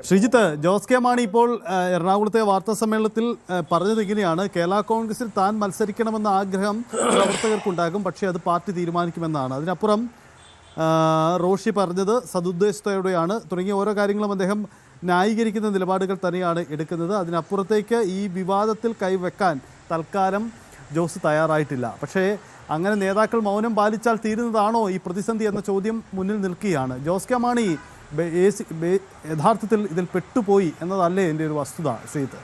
Sreejith, Jose K Mani ഇപ്പോൾ എറണാകുളത്തെ വാർത്താ സമ്മേളനത്തിൽ പറഞ്ഞത് ഇങ്ങനെയാണ്: കേരള കോൺഗ്രസിൽ താൻ മത്സരിക്കണമെന്ന ആഗ്രഹം പ്രവർത്തകർക്കുണ്ടാകും, പക്ഷേ അത് പാർട്ടി തീരുമാനിക്കുമെന്നാണ്. അതിനപ്പുറം റോഷി പറഞ്ഞത് സതുദ്ദേശത്തോടെയാണ് തുടങ്ങിയ ഓരോ കാര്യങ്ങളും അദ്ദേഹം ന്യായീകരിക്കുന്ന നിലപാടുകൾ തന്നെയാണ് എടുക്കുന്നത്. അതിനപ്പുറത്തേക്ക് ഈ വിവാദത്തിൽ കൈവെക്കാൻ തൽക്കാലം ജോസ് തയ്യാറായിട്ടില്ല. പക്ഷേ അങ്ങനെ നേതാക്കൾ മൗനം പാലിച്ചാൽ തീരുന്നതാണോ ഈ പ്രതിസന്ധി എന്ന ചോദ്യം മുന്നിൽ നിൽക്കുകയാണ്. ജോസ് കെ മാണി യഥാർത്ഥത്തിൽ ഇതിൽ പെട്ടുപോയി എന്നതല്ലേ എൻ്റെ ഒരു വസ്തുത ശ്രീജിത്ത്?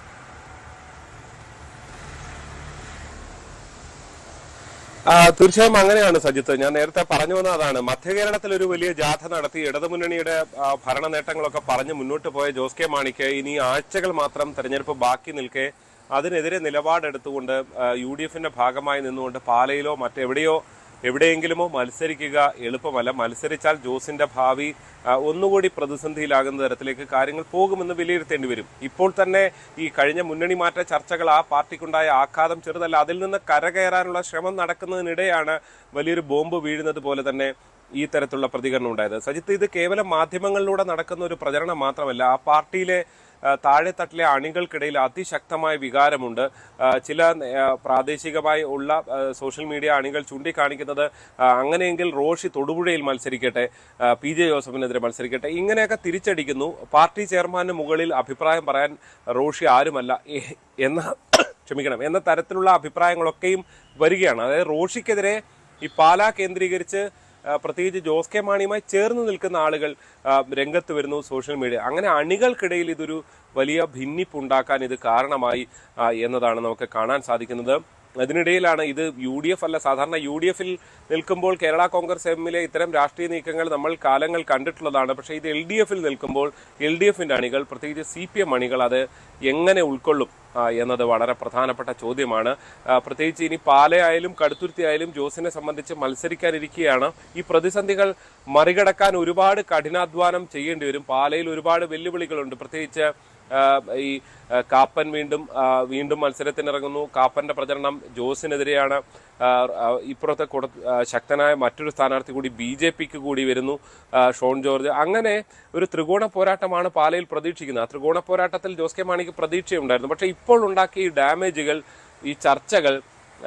തീർച്ചയായും അങ്ങനെയാണ് സജിത്ത്. ഞാൻ നേരത്തെ പറഞ്ഞു വന്ന അതാണ്. മധ്യകേരളത്തിൽ ഒരു വലിയ ജാഥ നടത്തി ഇടതുമുന്നണിയുടെ ഭരണ നേട്ടങ്ങളൊക്കെ പറഞ്ഞ് മുന്നോട്ട് പോയ ജോസ് കെ മാണിക്ക് ഇനി ആഴ്ചകൾ മാത്രം തെരഞ്ഞെടുപ്പ് ബാക്കി നിൽക്കെ അതിനെതിരെ നിലപാടെടുത്തുകൊണ്ട് UDFന്റെ ഭാഗമായി നിന്നുകൊണ്ട് പാലയിലോ എവിടെയെങ്കിലുമോ മത്സരിക്കുക എളുപ്പമല്ല. മത്സരിച്ചാൽ ജോസിന്റെ ഭാവി ഒന്നുകൂടി പ്രതിസന്ധിയിലാകുന്ന തരത്തിലേക്ക് കാര്യങ്ങൾ പോകുമെന്ന് വിലയിരുത്തേണ്ടി വരും. ഇപ്പോൾ തന്നെ ഈ കഴിഞ്ഞ മുന്നണി മാറ്റ ചർച്ചകൾ ആ പാർട്ടിക്കുണ്ടായ ആഘാതം ചെറുതല്ല. അതിൽ നിന്ന് കരകയറാനുള്ള ശ്രമം നടക്കുന്നതിനിടെയാണ് വലിയൊരു ബോംബ് വീഴുന്നത് പോലെ തന്നെ ഈ തരത്തിലുള്ള പ്രതികരണം ഉണ്ടായത്. സജിത്ത്, ഇത് കേവലം മാധ്യമങ്ങളിലൂടെ നടക്കുന്ന ഒരു പ്രചരണം മാത്രമല്ല. ആ പാർട്ടിയിലെ താഴെത്തട്ടിലെ അണികൾക്കിടയിൽ അതിശക്തമായ വികാരമുണ്ട്. ചില പ്രാദേശികമായി ഉള്ള സോഷ്യൽ മീഡിയ അണികൾ ചൂണ്ടിക്കാണിക്കുന്നത് അങ്ങനെയെങ്കിൽ റോഷി തൊടുപുഴയിൽ മത്സരിക്കട്ടെ, PJ ജോസഫിനെതിരെ മത്സരിക്കട്ടെ, ഇങ്ങനെയൊക്കെ തിരിച്ചടിക്കുന്നു. പാർട്ടി ചെയർമാന് മുകളിൽ അഭിപ്രായം പറയാൻ റോഷി ആരുമല്ല എന്ന തരത്തിലുള്ള അഭിപ്രായങ്ങളൊക്കെയും വരികയാണ്. അതായത് റോഷിക്കെതിരെ ഈ പാലാ കേന്ദ്രീകരിച്ച് പ്രത്യേകിച്ച് ജോസ് കെ മാണിയുമായി ചേർന്ന് നിൽക്കുന്ന ആളുകൾ രംഗത്ത് വരുന്നു, സോഷ്യൽ മീഡിയ. അങ്ങനെ അണികൾക്കിടയിൽ ഇതൊരു വലിയ ഭിന്നിപ്പുണ്ടാക്കാൻ ഇത് കാരണമായി എന്നതാണ് നമുക്ക് കാണാൻ സാധിക്കുന്നത്. അതിനിടയിലാണ് ഇത് UDF അല്ല. സാധാരണ UDFൽ നിൽക്കുമ്പോൾ കേരള കോൺഗ്രസ് എമ്മിലെ ഇത്തരം രാഷ്ട്രീയ നീക്കങ്ങൾ നമ്മൾ കാലങ്ങൾ കണ്ടിട്ടുള്ളതാണ്. പക്ഷേ ഇത് LDFൽ നിൽക്കുമ്പോൾ LDFന്റെ അണികൾ, പ്രത്യേകിച്ച് CPM അണികൾ അത് എങ്ങനെ ഉൾക്കൊള്ളും എന്നത് വളരെ പ്രധാനപ്പെട്ട ചോദ്യമാണ്. പ്രത്യേകിച്ച് ഇനി പാലയായാലും കടുത്തുരുത്തി ആയാലും ജോസിനെ സംബന്ധിച്ച് മത്സരിക്കാനിരിക്കുകയാണ്. ഈ പ്രതിസന്ധികൾ മറികടക്കാൻ ഒരുപാട് കഠിനാധ്വാനം ചെയ്യേണ്ടി വരും. പാലയിൽ ഒരുപാട് വെല്ലുവിളികളുണ്ട്. പ്രത്യേകിച്ച് ഈ കാപ്പൻ വീണ്ടും മത്സരത്തിനിറങ്ങുന്നു. കാപ്പന്റെ പ്രചരണം ജോസിനെതിരെയാണ്. ഇപ്പുറത്തെ ശക്തനായ മറ്റൊരു സ്ഥാനാർത്ഥി കൂടി BJPക്ക് കൂടി വരുന്നു, ഷോൺ ജോർജ്. അങ്ങനെ ഒരു ത്രികോണ പോരാട്ടമാണ് പാലയിൽ പ്രതീക്ഷിക്കുന്നത്. ആ ത്രികോണ പോരാട്ടത്തിൽ ജോസ് കെ മാണിക്ക് പ്രതീക്ഷയുണ്ടായിരുന്നു. പക്ഷേ ഇപ്പോൾ ഉണ്ടാക്കിയ ഈ ഡാമേജുകൾ, ഈ ചർച്ചകൾ,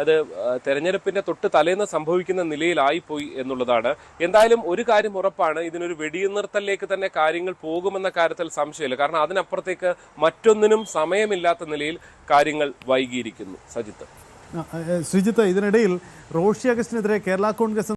അത് തെരഞ്ഞെടുപ്പിന്റെ തൊട്ട് തലേന്ന് സംഭവിക്കുന്ന നിലയിലായിപ്പോയി എന്നുള്ളതാണ്. എന്തായാലും ഒരു കാര്യം ഉറപ്പാണ്, ഇതിനൊരു വെടിനിർത്തലിലേക്ക് തന്നെ കാര്യങ്ങൾ പോകുമെന്ന കാര്യത്തിൽ സംശയമില്ല. കാരണം അതിനപ്പുറത്തേക്ക് മറ്റൊന്നിനും സമയമില്ലാത്ത നിലയിൽ കാര്യങ്ങൾ വൈകിയിരിക്കുന്നു. സജിത്ത്, ശ്രീജിത്ത്, ഇതിനിടയിൽ റോഷി അഗസ്റ്റിനെതിരെ കേരള കോൺഗ്രസ്